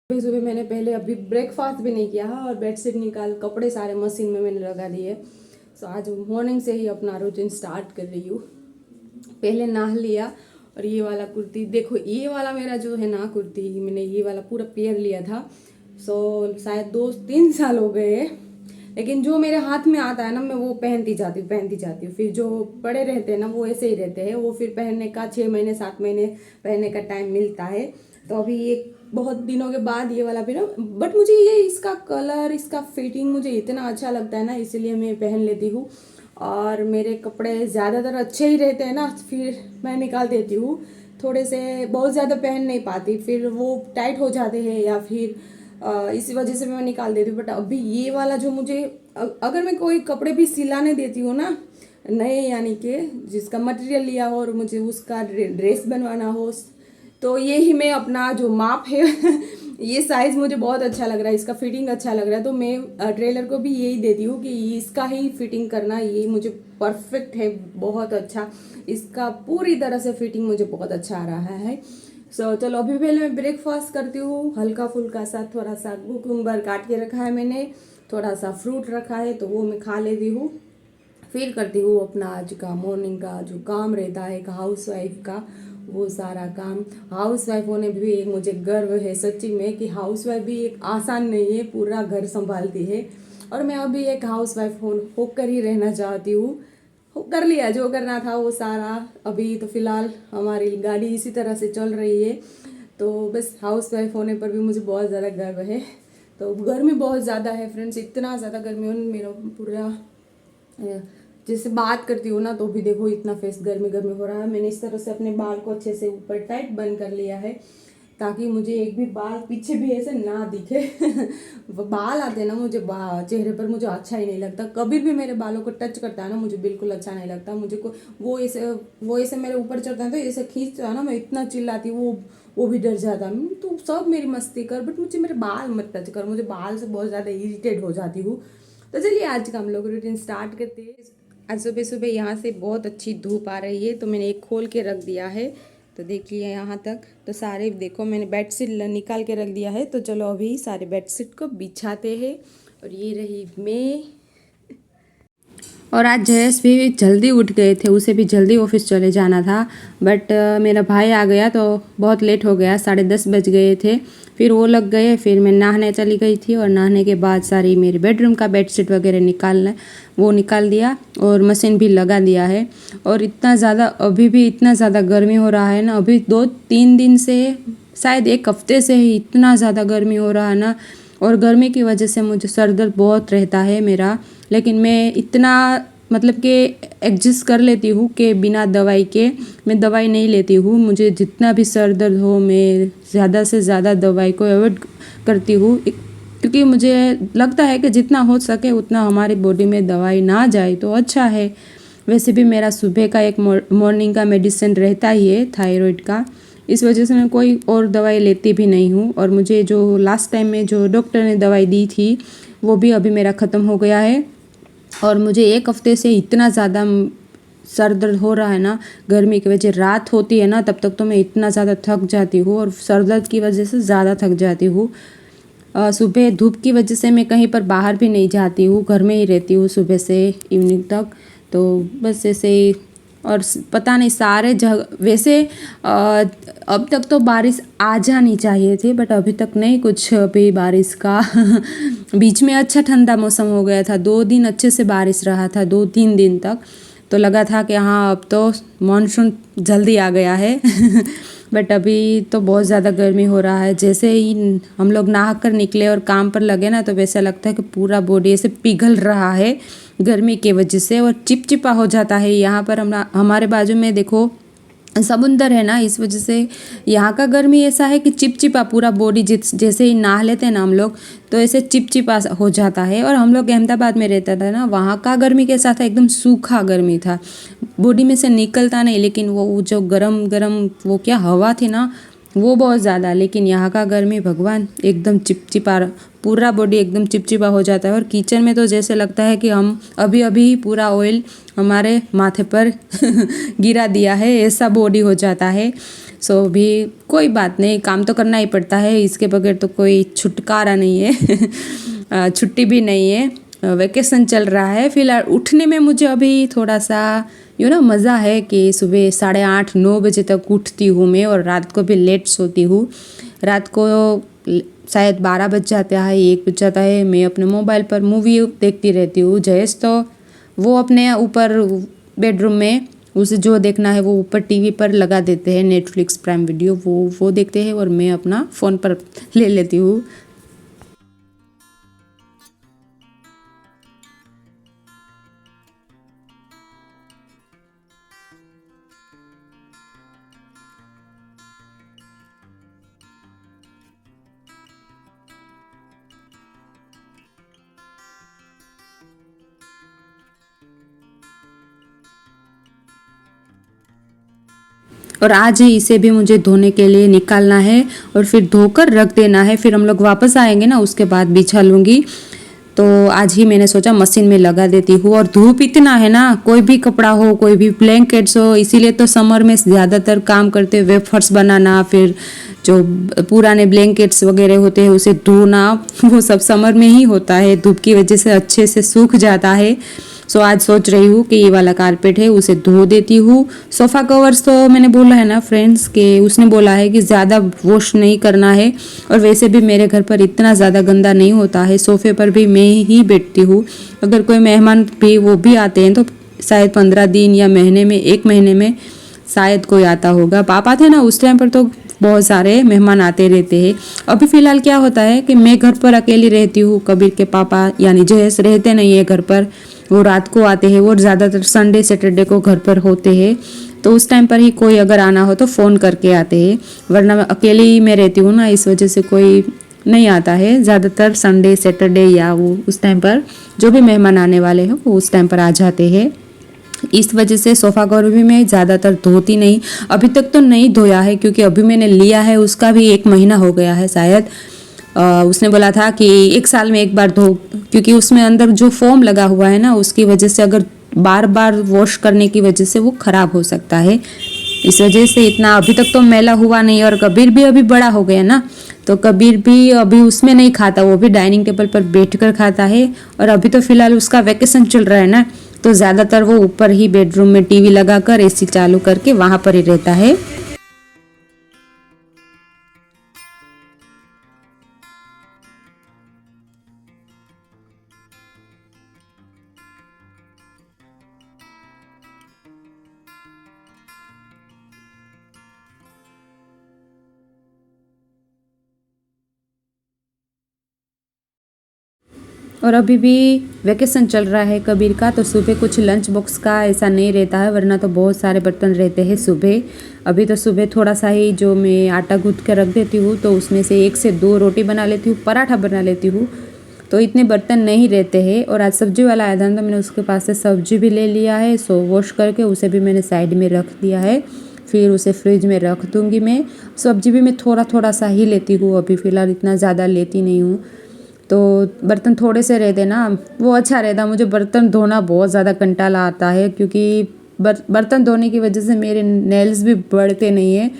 सुबह सुबह मैंने पहले अभी ब्रेकफास्ट भी नहीं किया है और बेडशीट निकाल कपड़े सारे मशीन में मैंने लगा दिए। सो आज मॉर्निंग से ही अपना रूटीन स्टार्ट कर रही हूँ। पहले नहा लिया और ये वाला कुर्ती देखो, ये वाला मेरा जो है ना कुर्ती, मैंने ये वाला पूरा पेयर लिया था। सो शायद 2-3 साल हो गए हैं, लेकिन जो मेरे हाथ में आता है ना मैं वो पहनती जाती हूँ। फिर जो बड़े रहते हैं ना वो ऐसे ही रहते हैं, वो फिर पहनने का 6 महीने 7 महीने पहनने का टाइम मिलता है। तो अभी ये बहुत दिनों के बाद ये वाला पहना, बट मुझे ये इसका कलर, इसका फिटिंग मुझे इतना अच्छा लगता है ना, इसलिए मैं पहन लेती हूँ। और मेरे कपड़े ज़्यादातर अच्छे ही रहते हैं ना, फिर मैं निकाल देती हूँ। थोड़े से बहुत ज़्यादा पहन नहीं पाती, फिर वो टाइट हो जाते हैं या फिर इसी वजह से मैं निकाल देती हूँ। बट अभी ये वाला जो मुझे, अगर मैं कोई कपड़े भी सिलाने देती हूँ ना नए, यानी कि जिसका मटेरियल लिया हो और मुझे उसका ड्रेस बनवाना हो, तो ये ही मैं अपना जो माप है ये साइज़ मुझे बहुत अच्छा लग रहा है, इसका फिटिंग अच्छा लग रहा है, तो मैं ट्रेलर को भी यही देती हूँ कि इसका ही फिटिंग करना, ये मुझे परफेक्ट है, बहुत अच्छा, इसका पूरी तरह से फिटिंग मुझे बहुत अच्छा आ रहा है। चलो अभी पहले मैं ब्रेकफास्ट करती हूँ, हल्का फुल्का सा, थोड़ा सा कुकुम्बर काट के रखा है मैंने, थोड़ा सा फ्रूट रखा है तो वो मैं खा लेती हूँ। फिर करती हूँ अपना आज का मॉर्निंग का जो काम रहता है एक हाउस वाइफ का, वो सारा काम। हाउस वाइफ होने भी एक मुझे गर्व है सच्ची में कि हाउस वाइफ भी एक आसान नहीं है, पूरा घर संभालती है। और मैं अभी एक हाउस वाइफ होकर ही रहना चाहती हूँ। कर लिया जो करना था वो सारा। अभी तो फिलहाल हमारी गाड़ी इसी तरह से चल रही है, तो बस हाउस वाइफ होने पर भी मुझे बहुत ज़्यादा गर्व है। तो गर्मी बहुत ज़्यादा है फ्रेंड्स, इतना ज़्यादा गर्मी हो, मेरा पूरा जैसे बात करती हूँ ना तो भी देखो इतना फेस गर्मी गर्मी हो रहा है। मैंने इस तरह से अपने बाल को अच्छे से ऊपर टाइट बंद कर लिया है ताकि मुझे एक भी बाल पीछे भी ऐसे ना दिखे बाल आते हैं ना मुझे चेहरे पर, मुझे अच्छा ही नहीं लगता। कभी भी मेरे बालों को टच करता है ना मुझे बिल्कुल अच्छा नहीं लगता। मुझे को वो ऐसे मेरे ऊपर चढ़ता है तो ऐसे खींचता है ना, मैं इतना चिल्लाती हूँ, वो भी डर जाता। तो सब मेरी मस्ती कर, बट मुझे मेरे बाल मत टच कर, मुझे बाल से बहुत ज़्यादा इरिटेट हो जाती हूँ। तो चलिए आज का हम लोग रूटीन स्टार्ट करते हैं। आज सुबह सुबह यहाँ से बहुत अच्छी धूप आ रही है, तो मैंने एक खोल के रख दिया है, तो देखिए यहाँ तक तो सारे देखो मैंने बेडशीट निकाल के रख दिया है। तो चलो अभी सारे बेडशीट को बिछाते हैं। और ये रही मैं, और आज जयेश भी जल्दी उठ गए थे, उसे भी जल्दी ऑफिस चले जाना था, बट मेरा भाई आ गया तो बहुत लेट हो गया, 10:30 बज गए थे। फिर वो लग गए, फिर मैं नहाने चली गई थी और नहाने के बाद सारी मेरी बेडरूम का बेडशीट वगैरह वो निकाल दिया और मशीन भी लगा दिया है। और इतना ज़्यादा अभी भी इतना ज़्यादा गर्मी हो रहा है ना, अभी 2-3 दिन से, शायद 1 हफ्ते से ही इतना ज़्यादा गर्मी हो रहा है ना। और गर्मी की वजह से मुझे सर दर्द बहुत रहता है मेरा, लेकिन मैं इतना मतलब कि एडजस्ट कर लेती हूँ कि बिना दवाई के, मैं दवाई नहीं लेती हूँ। मुझे जितना भी सर दर्द हो मैं ज़्यादा से ज़्यादा दवाई को अवॉइड करती हूँ, क्योंकि मुझे लगता है कि जितना हो सके उतना हमारी बॉडी में दवाई ना जाए तो अच्छा है। वैसे भी मेरा सुबह का एक मॉर्निंग का मेडिसिन रहता ही है थायराइड का, इस वजह से मैं कोई और दवाई लेती भी नहीं हूँ। और मुझे जो लास्ट टाइम में जो डॉक्टर ने दवाई दी थी वो भी अभी मेरा ख़त्म हो गया है। और मुझे 1 हफ्ते से इतना ज़्यादा सर दर्द हो रहा है ना, गर्मी की वजह, रात होती है ना तब तक तो मैं इतना ज़्यादा थक जाती हूँ और सर दर्द की वजह से ज़्यादा थक जाती हूँ। सुबह धूप की वजह से मैं कहीं पर बाहर भी नहीं जाती हूँ, घर में ही रहती हूँ सुबह से इवनिंग तक। तो बस ऐसे ही, और पता नहीं सारे जगह वैसे अब तक तो बारिश आ जानी चाहिए थी, बट अभी तक नहीं कुछ भी बारिश का बीच में अच्छा ठंडा मौसम हो गया था, 2 दिन अच्छे से बारिश रहा था, 2-3 दिन तक तो लगा था कि हाँ अब तो मानसून जल्दी आ गया है बट अभी तो बहुत ज़्यादा गर्मी हो रहा है। जैसे ही हम लोग नहा कर निकले और काम पर लगे ना तो वैसा लगता है कि पूरा बॉडी ऐसे पिघल रहा है गर्मी के वजह से, और चिपचिपा हो जाता है। यहाँ पर हमारे बाजू में देखो समुंदर है ना, इस वजह से यहाँ का गर्मी ऐसा है कि चिपचिपा पूरा बॉडी, जैसे ही नहा लेते हैं ना हम लोग तो ऐसे चिपचिपा हो जाता है। और हम लोग अहमदाबाद में रहता था ना, वहाँ का गर्मी कैसा था, एकदम सूखा गर्मी था, बॉडी में से निकलता नहीं, लेकिन वो जो गरम गरम वो क्या हवा थी ना वो बहुत ज़्यादा। लेकिन यहाँ का गर्मी भगवान एकदम चिपचिपा, पूरा बॉडी एकदम चिपचिपा हो जाता है। और किचन में तो जैसे लगता है कि हम अभी अभी पूरा ऑयल हमारे माथे पर गिरा दिया है, ऐसा बॉडी हो जाता है। सो भी कोई बात नहीं, काम तो करना ही पड़ता है, इसके बगैर तो कोई छुटकारा नहीं है। छुट्टी भी नहीं है, वैकेशन चल रहा है। फिलहाल उठने में मुझे अभी थोड़ा सा मज़ा है कि सुबह 8:30-9 बजे तक उठती हूँ मैं, और रात को भी लेट सोती हूँ। रात को शायद 12 बज जाता है, 1 बज जाता है, मैं अपने मोबाइल पर मूवी देखती रहती हूँ। जयेश तो वो अपने ऊपर बेडरूम में उसे जो देखना है वो ऊपर टीवी पर लगा देते हैं, नेटफ्लिक्स प्राइम वीडियो वो देखते हैं, और मैं अपना फ़ोन पर ले लेती हूँ। और आज ही इसे भी मुझे धोने के लिए निकालना है और फिर धोकर रख देना है। फिर हम लोग वापस आएंगे ना, उसके बाद बिछा लूँगी। तो आज ही मैंने सोचा मशीन में लगा देती हूँ। और धूप इतना है ना, कोई भी कपड़ा हो, कोई भी ब्लैंकेट्स हो, इसीलिए तो समर में ज़्यादातर काम करते, वेफर्स बनाना, फिर जो पुराने ब्लैंकेट्स वगैरह होते हैं उसे धोना, वो सब समर में ही होता है। धूप की वजह से अच्छे से सूख जाता है। सो आज सोच रही हूँ कि ये वाला कारपेट है उसे धो देती हूँ। सोफ़ा कवर्स तो मैंने बोला है ना फ्रेंड्स, कि उसने बोला है कि ज़्यादा वॉश नहीं करना है, और वैसे भी मेरे घर पर इतना ज़्यादा गंदा नहीं होता है। सोफ़े पर भी मैं ही बैठती हूँ। अगर कोई मेहमान भी वो भी आते हैं तो शायद 15 दिन या महीने में, 1 महीने में शायद कोई आता होगा। पापा थे ना उस टाइम पर तो बहुत सारे मेहमान आते रहते हैं। अभी फ़िलहाल क्या होता है कि मैं घर पर अकेली रहती हूँ। कबीर के पापा यानी जयेश रहते नहीं है घर पर, वो रात को आते हैं। वो ज़्यादातर संडे सैटरडे को घर पर होते हैं, तो उस टाइम पर ही कोई अगर आना हो तो फ़ोन करके आते हैं, वरना मैं अकेली मैं रहती हूँ ना, इस वजह से कोई नहीं आता है। ज़्यादातर संडे सैटरडे या वो उस टाइम पर जो भी मेहमान आने वाले हैं वो उस टाइम पर आ जाते हैं। इस वजह से सोफ़ा कवर भी मैं ज़्यादातर धोती नहीं। अभी तक तो नहीं धोया है, क्योंकि अभी मैंने लिया है, उसका भी 1 महीना हो गया है शायद। उसने बोला था कि 1 साल में 1 बार धो, क्योंकि उसमें अंदर जो फोम लगा हुआ है ना, उसकी वजह से अगर बार बार वॉश करने की वजह से वो ख़राब हो सकता है। इस वजह से इतना अभी तक तो मैला हुआ नहीं। और कबीर भी अभी बड़ा हो गया ना, तो कबीर भी अभी उसमें नहीं खाता, वो भी डाइनिंग टेबल पर बैठकर खाता है। और अभी तो फ़िलहाल उसका वैकेशन चल रहा है ना, तो ज़्यादातर वो ऊपर ही बेडरूम में टीवी लगाकर एसी चालू करके वहाँ पर ही रहता है। और अभी भी वैकेशन चल रहा है कबीर का, तो सुबह कुछ लंच बॉक्स का ऐसा नहीं रहता है, वरना तो बहुत सारे बर्तन रहते हैं सुबह। अभी तो सुबह थोड़ा सा ही जो मैं आटा गूँथ के रख देती हूँ, तो उसमें से 1 से 2 रोटी बना लेती हूँ, पराठा बना लेती हूँ, तो इतने बर्तन नहीं रहते हैं। और आज सब्जी वाला आया था तो मैंने उसके पास से सब्जी भी ले लिया है। सो वॉश करके उसे भी मैंने साइड में रख दिया है, फिर उसे फ्रिज में रख दूँगी। मैं सब्जी भी मैं थोड़ा थोड़ा सा ही लेती हूँ, अभी फ़िलहाल इतना ज़्यादा लेती नहीं हूँ। तो बर्तन थोड़े से रहते ना, वो अच्छा रहता। मुझे बर्तन धोना बहुत ज़्यादा कंटाला आता है, क्योंकि बर्तन धोने की वजह से मेरे नेल्स भी बढ़ते नहीं हैं।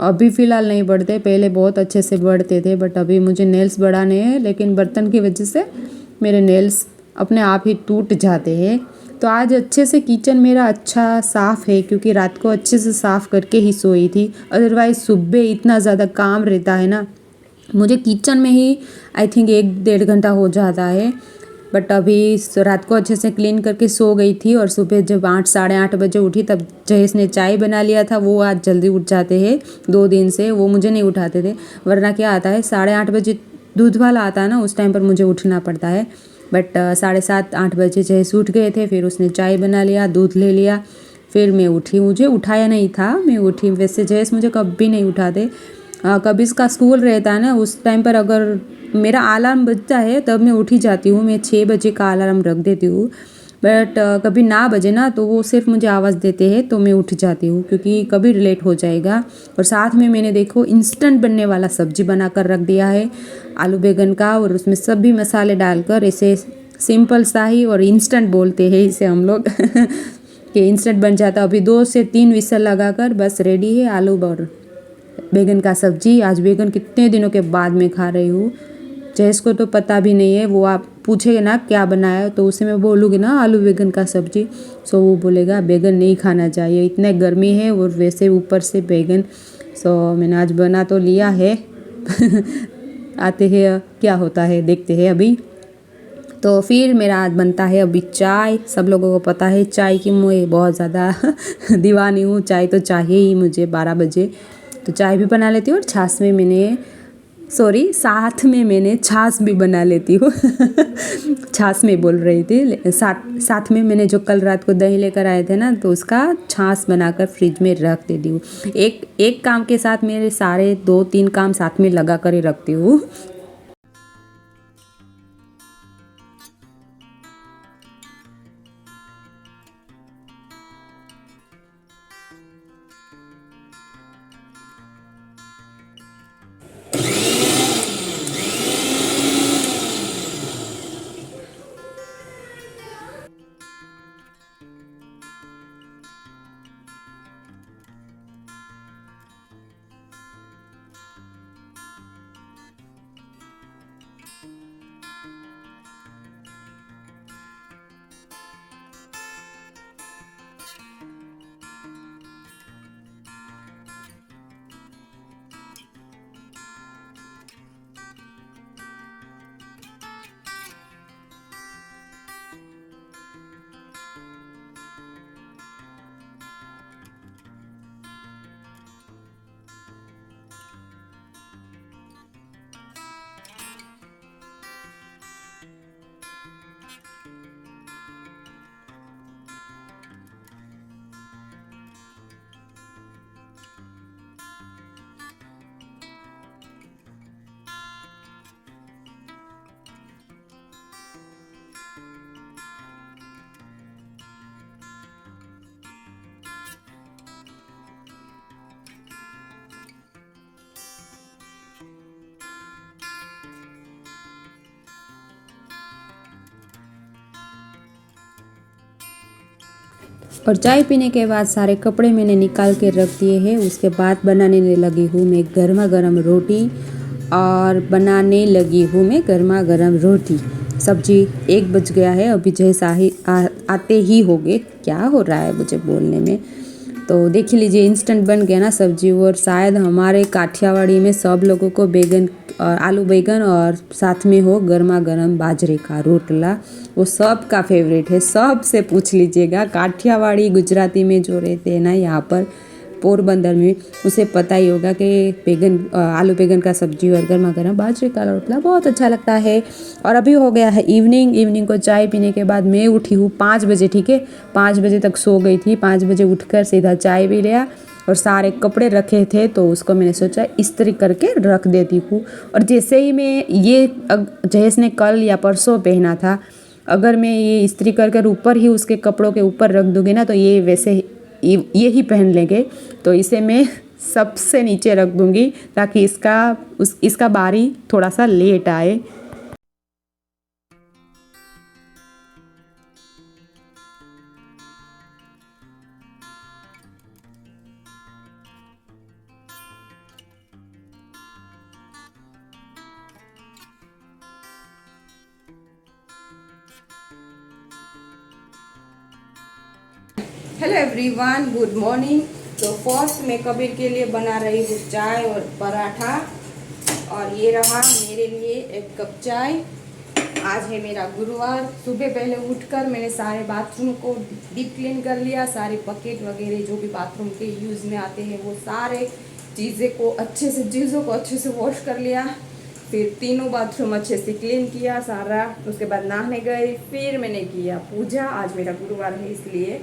अभी फ़िलहाल नहीं बढ़ते, पहले बहुत अच्छे से बढ़ते थे, बट अभी मुझे नेल्स बढ़ाने हैं, लेकिन बर्तन की वजह से मेरे नेल्स अपने आप ही टूट जाते हैं। तो आज अच्छे से किचन मेरा अच्छा साफ़ है, क्योंकि रात को अच्छे से साफ़ करके ही सोई थी। अदरवाइज़ सुबह इतना ज़्यादा काम रहता है ना, मुझे किचन में ही आई थिंक 1-1.5 घंटा हो जाता है। बट अभी रात को अच्छे से क्लीन करके सो गई थी, और सुबह जब 8 साढ़े 8 बजे उठी तब जयेश ने चाय बना लिया था। वो आज जल्दी उठ जाते हैं, 2 दिन से वो मुझे नहीं उठाते थे, वरना क्या आता है 8:30 बजे दूध वाला आता है ना, उस टाइम पर मुझे उठना पड़ता है। बट 7:30-8 बजे जयेश उठ गए थे, फिर उसने चाय बना लिया, दूध ले लिया, फिर मैं उठी। मुझे उठाया नहीं था, मैं उठी। वैसे जयेश मुझे कभी नहीं उठाते। कभी इसका स्कूल रहता है ना, उस टाइम पर अगर मेरा अलार्म बजता है तब मैं उठी जाती हूँ। मैं 6 बजे का अलार्म रख देती हूँ, बट कभी ना बजे ना तो वो सिर्फ मुझे आवाज़ देते हैं तो मैं उठ जाती हूँ, क्योंकि कभी रिलेट हो जाएगा। और साथ में मैंने देखो इंस्टेंट बनने वाला सब्जी बना कर रख दिया है, आलू बैंगन का, और उसमें सभी मसाले डालकर ऐसे सिंपल सा ही, और इंस्टेंट बोलते हैं इसे हम लोग कि इंस्टेंट बन जाता। अभी 2 से 3 विसल लगाकर बस रेडी है आलू और बैगन का सब्जी। आज बैगन कितने दिनों के बाद में खा रही हूँ। जयेश को तो पता भी नहीं है, वो आप पूछेगा ना क्या बनाया तो उसे मैं बोलूँगी ना आलू बैगन का सब्जी, सो वो बोलेगा बैगन नहीं खाना चाहिए, इतने गर्मी है और वैसे ऊपर से बैगन। सो मैंने आज बना तो लिया है आते हैं क्या होता है देखते हैं अभी। तो फिर मेरा आज बनता है अभी चाय। सब लोगों को पता है चाय की मैं बहुत ज़्यादा दीवानी हूँ, चाय तो चाहिए ही मुझे 12 बजे। तो चाय भी बना लेती हूँ और साथ में मैंने छाछ भी बना लेती हूँ छाछ में बोल रही थी, साथ में मैंने जो कल रात को दही लेकर आए थे ना, तो उसका छाछ बनाकर फ्रिज में रख देती हूँ। एक काम के साथ मेरे सारे 2-3 काम साथ में लगा कर ही रखती हूँ। और चाय पीने के बाद सारे कपड़े मैंने निकाल के रख दिए हैं। उसके बाद बनाने लगी हूँ मैं गर्मा गर्म रोटी, और बनाने लगी हूँ मैं गर्मा गर्म रोटी। सब्जी 1 बज गया है, अभी जैसा ही आते ही हो गए। क्या हो रहा है मुझे बोलने में। तो देख लीजिए इंस्टेंट बन गया ना सब्जी। और शायद हमारे काठियावाड़ी में सब लोगों को बैगन और आलू बैगन और साथ में हो गर्मा गर्म बाजरे का रोटला, वो सब का फेवरेट है। सब से पूछ लीजिएगा, काठियावाड़ी गुजराती में जो रहते हैं ना यहाँ पर पोरबंदर में, उसे पता ही होगा कि आलू बैगन का सब्जी और गर्मा गर्म बाजरे का रोटला बहुत अच्छा लगता है। और अभी हो गया है इवनिंग को चाय पीने के बाद मैं उठी हूँ 5 बजे। ठीक है, 5 बजे तक सो गई थी। 5 बजे उठकर सीधा चाय पी लिया और सारे कपड़े रखे थे तो उसको मैंने सोचा इस्त्री करके रख देती हूँ। और जैसे ही मैं ये जहेश ने कल या परसों पहना था, अगर मैं ये इस्त्री कर ऊपर ही उसके कपड़ों के ऊपर रख दूँगी ना, तो ये वैसे ये ही पहन लेंगे। तो इसे मैं सबसे नीचे रख दूँगी ताकि इसका बारी थोड़ा सा लेट आए। Hello everyone, good morning. तो फर्स्ट मैं कबीर के लिए बना रही हूँ चाय और पराठा, और ये रहा मेरे लिए 1 कप चाय। आज है मेरा गुरुवार। सुबह पहले उठकर मैंने सारे बाथरूम को डीप क्लीन कर लिया। सारे बकेट वगैरह जो भी बाथरूम के यूज़ में आते हैं वो सारे चीज़ों को अच्छे से वॉश कर लिया। फिर तीनों बाथरूम अच्छे से क्लीन किया सारा। उसके बाद नहाने गए, फिर मैंने किया पूजा। आज मेरा गुरुवार है इसलिए।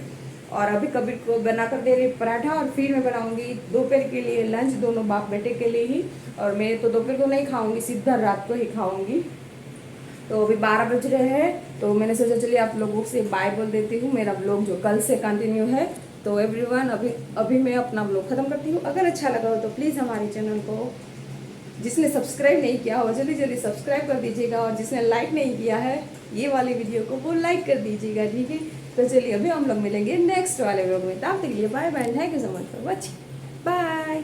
और अभी कबीर को बना कर दे रही पराठा, और फिर मैं बनाऊंगी दोपहर के लिए लंच, दोनों बाप बेटे के लिए ही। और मैं तो दोपहर को नहीं खाऊंगी, सीधा रात को ही खाऊंगी। तो अभी 12 बज रहे हैं, तो मैंने सोचा चलिए आप लोगों से बाय बोल देती हूँ। मेरा ब्लॉग जो कल से कंटिन्यू है। तो एवरीवन, अभी मैं अपना ब्लॉग ख़त्म करती हूँ। अगर अच्छा लगा हो तो प्लीज़ हमारे चैनल को, जिसने सब्सक्राइब नहीं किया हो जल्दी सब्सक्राइब कर दीजिएगा, और जिसने लाइक नहीं किया है ये वाली वीडियो को वो लाइक कर दीजिएगा। ठीक है, तो चलिए अभी हम लोग मिलेंगे नेक्स्ट वाले व्लॉग में। तब तक के लिए bye bye, thank you so much for watching, bye.